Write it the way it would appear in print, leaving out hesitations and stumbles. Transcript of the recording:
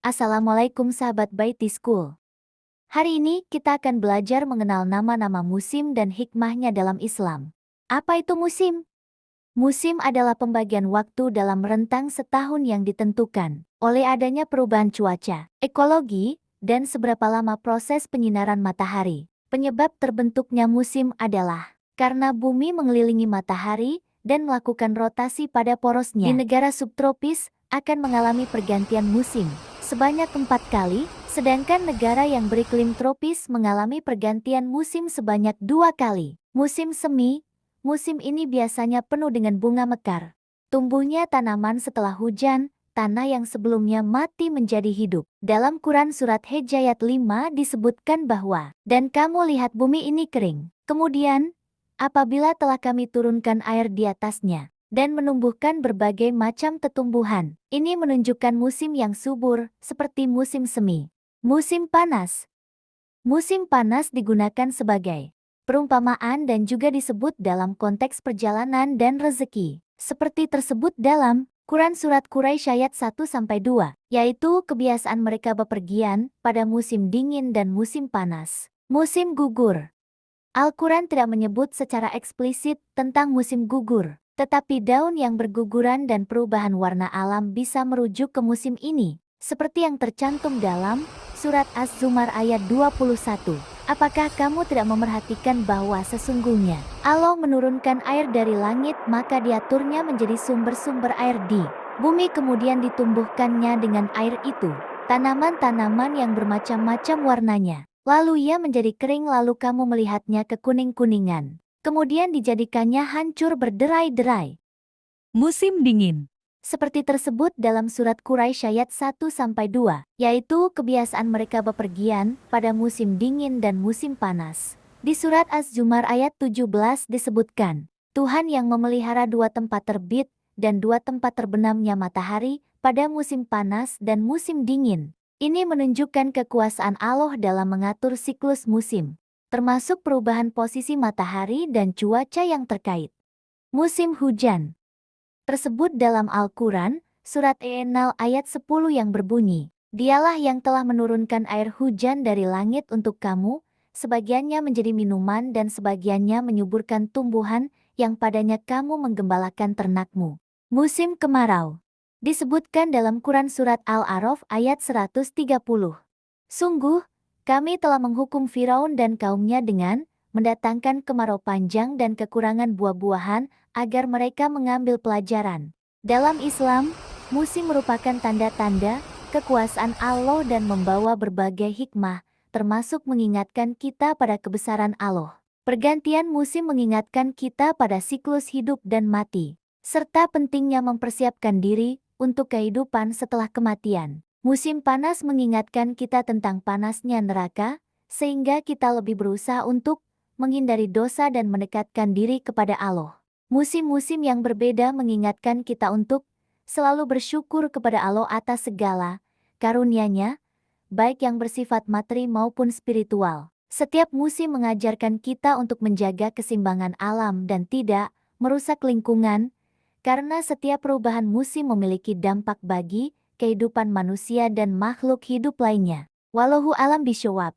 Assalamualaikum sahabat Baiti School. Hari ini kita akan belajar mengenal nama-nama musim dan hikmahnya dalam Islam. Apa itu musim? Musim adalah pembagian waktu dalam rentang setahun yang ditentukan oleh adanya perubahan cuaca, ekologi, dan seberapa lama proses penyinaran matahari. Penyebab terbentuknya musim adalah karena bumi mengelilingi matahari dan melakukan rotasi pada porosnya. Di negara subtropis akan mengalami pergantian musim sebanyak 4 kali, sedangkan negara yang beriklim tropis mengalami pergantian musim sebanyak 2 kali. Musim semi, musim ini biasanya penuh dengan bunga mekar. Tumbuhnya tanaman setelah hujan, tanah yang sebelumnya mati menjadi hidup. Dalam Quran Surat Hijr ayat 5 disebutkan bahwa, dan kamu lihat bumi ini kering. Kemudian, apabila telah kami turunkan air di atasnya, dan menumbuhkan berbagai macam tetumbuhan. Ini menunjukkan musim yang subur, seperti musim semi. Musim panas. Musim panas digunakan sebagai perumpamaan dan juga disebut dalam konteks perjalanan dan rezeki. Seperti tersebut dalam Quran Surat Quraisy ayat 1-2, yaitu kebiasaan mereka bepergian pada musim dingin dan musim panas. Musim gugur. Al-Quran tidak menyebut secara eksplisit tentang musim gugur. Tetapi daun yang berguguran dan perubahan warna alam bisa merujuk ke musim ini, seperti yang tercantum dalam Surat Az-Zumar ayat 21. Apakah kamu tidak memerhatikan bahwa sesungguhnya Allah menurunkan air dari langit maka diaturnya menjadi sumber-sumber air di bumi kemudian ditumbuhkannya dengan air itu tanaman-tanaman yang bermacam-macam warnanya. Lalu ia menjadi kering lalu kamu melihatnya kekuning-kuningan. Kemudian dijadikannya hancur berderai-derai. Musim dingin. Seperti tersebut dalam surat Quraisy ayat 1-2, yaitu kebiasaan mereka bepergian pada musim dingin dan musim panas. Di surat Az-Zumar ayat 17 disebutkan, Tuhan yang memelihara 2 tempat terbit dan 2 tempat terbenamnya matahari pada musim panas dan musim dingin. Ini menunjukkan kekuasaan Allah dalam mengatur siklus musim, termasuk perubahan posisi matahari dan cuaca yang terkait. Musim hujan tersebut dalam Al-Quran, Surat An-Nahl ayat 10 yang berbunyi, Dialah yang telah menurunkan air hujan dari langit untuk kamu, sebagiannya menjadi minuman dan sebagiannya menyuburkan tumbuhan yang padanya kamu menggembalakan ternakmu. Musim kemarau disebutkan dalam Quran Surat Al-A'raf ayat 130. Sungguh, kami telah menghukum Firaun dan kaumnya dengan mendatangkan kemarau panjang dan kekurangan buah-buahan agar mereka mengambil pelajaran. Dalam Islam, musim merupakan tanda-tanda kekuasaan Allah dan membawa berbagai hikmah, termasuk mengingatkan kita pada kebesaran Allah. Pergantian musim mengingatkan kita pada siklus hidup dan mati, serta pentingnya mempersiapkan diri untuk kehidupan setelah kematian. Musim panas mengingatkan kita tentang panasnya neraka, sehingga kita lebih berusaha untuk menghindari dosa dan mendekatkan diri kepada Allah. Musim-musim yang berbeda mengingatkan kita untuk selalu bersyukur kepada Allah atas segala karunia-Nya, baik yang bersifat materi maupun spiritual. Setiap musim mengajarkan kita untuk menjaga keseimbangan alam dan tidak merusak lingkungan, karena setiap perubahan musim memiliki dampak bagi kehidupan manusia dan makhluk hidup lainnya. Wallahu a'lam bishawab.